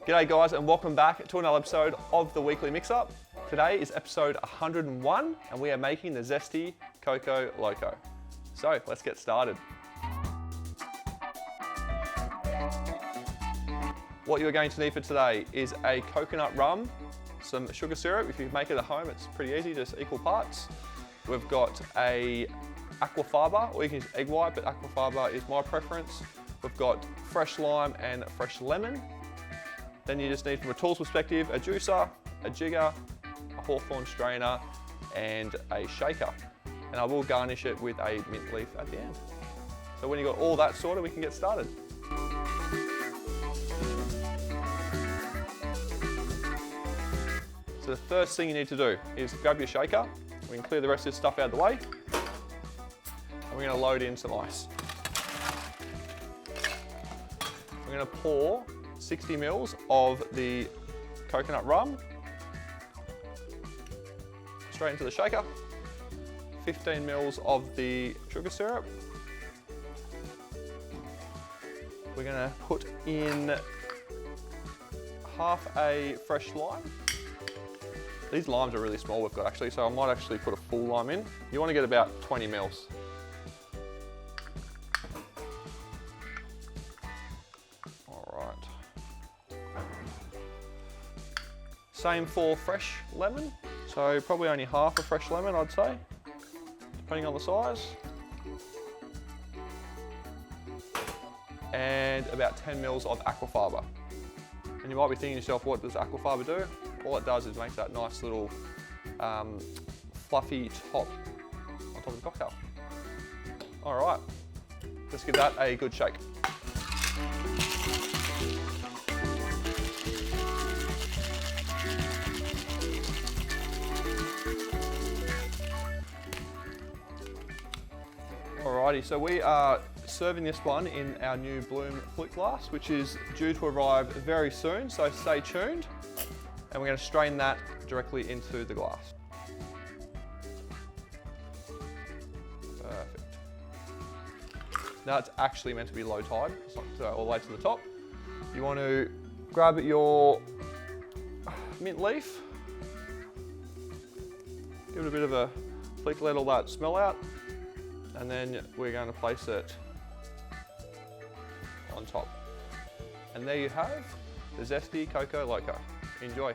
G'day guys and welcome back to another episode of the Weekly Mixup. Today is episode 101 and we are making the Zesty Coco Loco. So let's get started. What you're going to need for today is a coconut rum, some sugar syrup. If you make it at home, it's pretty easy, just equal parts. We've got a Aquafaba, or you can use egg white, but Aquafaba is my preference. We've got fresh lime and fresh lemon. Then you just need, from a tools perspective, a juicer, a jigger, a hawthorn strainer, and a shaker. And I will garnish it with a mint leaf at the end. So when you've got all that sorted, we can get started. So the first thing you need to do is grab your shaker. We can clear the rest of this stuff out of the way. And we're going to load in some ice. We're going to pour 60 mils of the coconut rum straight into the shaker. 15 mils of the sugar syrup. We're going to put in half a fresh lime. These limes are really small we've got actually, so I might actually put a full lime in. You want to get about 20 mils. All right. Same for fresh lemon. So probably only half a fresh lemon, I'd say, depending on the size. And about 10 mils of Aquafaba. And you might be thinking to yourself, what does Aquafaba do? All it does is make that nice little fluffy top on top of the cocktail. All right, let's give that a good shake. Alrighty, so we are serving this one in our new Bloom flute glass, which is due to arrive very soon, so stay tuned. And we're going to strain that directly into the glass. Perfect. Now it's actually meant to be low tide, it's not all the way to the top. You want to grab your mint leaf, give it a bit of a flick, let all that smell out, and then we're going to place it on top. And there you have the Zesty Coco Loco. Enjoy.